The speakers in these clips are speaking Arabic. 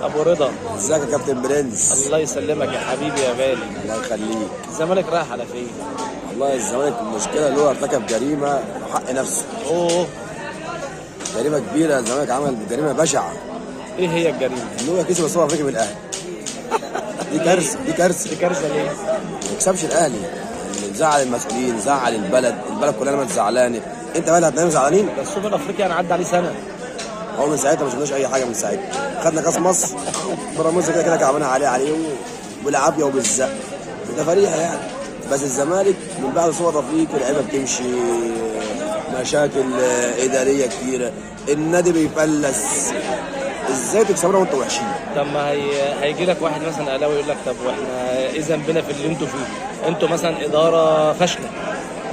ابو رضا، ازيك يا كابتن برنس؟ الله يسلمك يا حبيبي يا غالي. الله يخليك. الزمالك رايح على فين؟ والله الزمالك المشكله اللي هو ارتكب جريمه في حق نفسه. اوه، جريمه كبيره، الزمالك عمل جريمه بشعه. ايه هي الجريمه؟ ان هو كسب السوبر افريقيا من الاهلي. دي كارثه، دي كارثه. دي كارثه ليه؟ ما يكسبش الاهلي، يعني زعل المسؤولين، زعل البلد كلها ما زعلانه. انت بقى اللي هتنام زعلانين؟ ده السوبر الافريقي انا عدى عليه سنه. هو من ساعتها ما شفناش اي حاجه من ساعتها. خدنا كاس مصر، بيراميدز كده كده كعبنا عليه بالعافيه وبالزق. ده فريق يعني. بس الزمالك من بعد السوبر الافريقي اللعيبه بتمشي، مشاكل اداريه كتيره، النادي بيفلس. ازاي تكسبنا وانتوا وحشين؟ طب ما هيجي لك واحد مثلا اهلاوي يقول لك طب واحنا ايه ذنبنا في اللي انتوا فيه؟ انتوا مثلا اداره فاشله.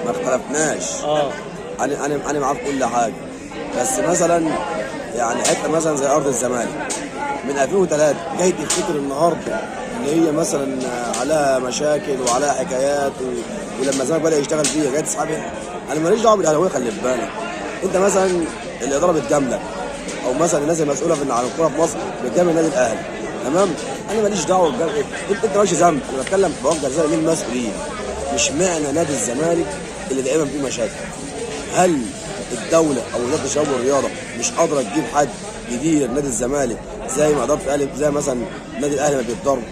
ما اختلفناش. اه، انا معاك كل حاجه. بس مثلا يعني حته مثلا زي ارض الزمالك من 2003 جاي تفتكر النهارده اللي هي مثلا عليها مشاكل وعليها حكايات ولما الزمالك بدا يشتغل فيها جاي تسحبها. انا ماليش دعوه بالاهلاويه، خلي بالك. انت مثلا الاداره بتجاملك، او مثلا الناس المسؤوله عن الكوره في مصر بتجامل النادي الاهلي، تمام؟ انا ماليش دعوه انت مالكش ذنب. انا بتكلم بوجه رساله للمسؤولين. مش معنى نادي الزمالك اللي دايما فيه مشاكل. هل الدوله او وزاره الشباب والرياضه مش قادره تجيب حد يدير نادي الزمالك زي ما اداره الاهلي، زي مثلا النادي الاهلي ما بيتضرب؟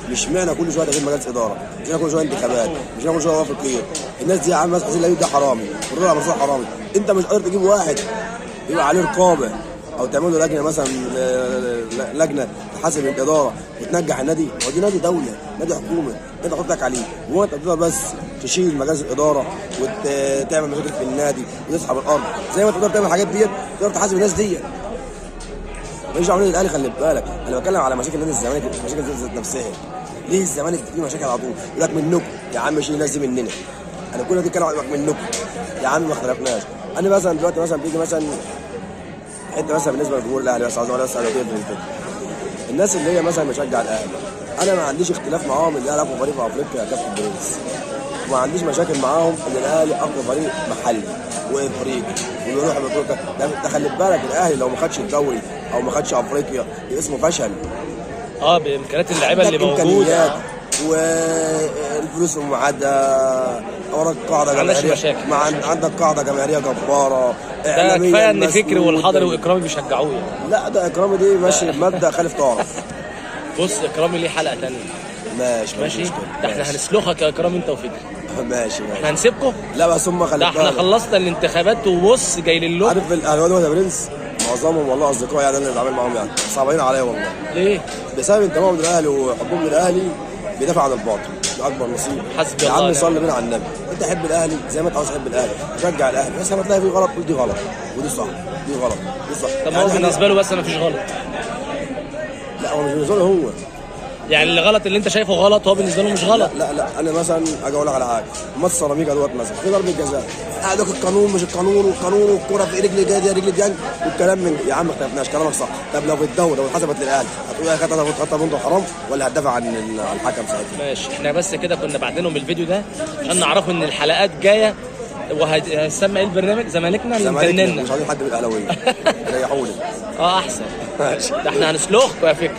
مش معنى كل شويه تغيير مجالس اداره، مش معنى كل شويه انتخابات، مش معنى كل شويه وقف القيد. الناس دي يا عم حسين لبيب ده حرامي، والرضا منصور حرامي. انت مش قادر تجيب واحد يبقى عليه رقابه، او تعمل له لجنه مثلا، لجنه تحاسب الاداره وتنجح النادي. هو دي نادي دوله، نادي حكومه، انت حطك عليه. هو انت بتقدر بس تشيل مجالس الاداره وتعمل مشاكل في النادي وتسحب الارض زي ما انت تقدر تعمل الحاجات ديت، تقدر تحاسب الناس ديت. ماليش دعوه بالنادي الاهلي، خلي بالك. انا بتكلم على مشاكل نادي الزمالك، مشاكل ذات نفسها. ليه الزمالك فيه مشاكل على طول؟ يقول لك منكم يا عم، شيل الناس دي مننا. انا كل ده بتكلم على منكم يا عم، ما اختلفناش. انا مثلا دلوقتي مثلا بيجي مثلا حته مثلا بالنسبه لجمهور الاهلي، بس عايز اقول بس على كده الناس اللي هي مثلا بتشجع الاهلي، انا ما عنديش اختلاف معاهم اللي الاهلي اقوى فريق في افريقيا يا كابتن برنس. وما عنديش مشاكل معاهم ان الاهلي اقوى فريق محلي وافريقي وبيروح بطوله. ده خلي بالك الاهلي لو ما خدش الدوري او ما خدش افريقيا اسمه فشل. اه، بامكانيات اللعيبه اللي موجوده الفلوس المعدة، وراك قاعده جماهيريه، عندك قاعده جماهيريه جباره. ده كفايه ان فكري والحضري واكرامي بيشجعوه يعني. لا، ده اكرامي دي ماشي بمبدا خالف تعرف. بص، اكرامي ليه حلقه ثانيه. ماشي. ده احنا هنسلخك يا اكرامي انت وفكري. ماشي. احنا هنسيبكم؟ لا بس هم ده احنا خلصنا الانتخابات وبص جاي للوك. عارف الاهلاويه يا برنس معظمهم والله اصدقائي، يعني انا اللي بتعامل معاهم يعني صعبين عليا والله. ليه؟ بسبب انتمائهم للاهلي وحبهم للاهلي بيدافع عن الباطل. ده اكبر نصيب. حسبي يا الله عم صلي بينا على النبي. انت حب الاهلي زي ما انت عاوز تحب الاهلي، شجع الاهلي. بس لما تلاقي فيه غلط قول دي غلط ودي صح، دي غلط دي صح. طب ما هو بالنسبه له بس ما فيش غلط. لا، هو مش بالنسبه له هو. يعني الغلط اللي انت شايفه غلط هو بالنسبه له مش غلط. لا انا مثلا اجي اقول لك على حاجه. ماتش سيراميكا دوت مثلا في ضربه جزاء، قاعد القانون مش القانون، والكوره في رجل جايه رجل جنج والكلام من يا عم ما اختلفناش، كلامك صح. طب لو في الدوري لو اتحسبت للاهلي هتقول يا خدت بنته حرام ولا هتدافع عن الحكم ساعتها؟ ماشي، احنا بس كده كنا بعدينهم بالفيديو ده عشان نعرفوا ان الحلقات جايه. وهيسمى ايه البرنامج؟ زمالكنا اللي مجننا. مش عايزين حد من الاهلاويه. ريحوني. احسن. ده احنا هنسلخكم يا فكري.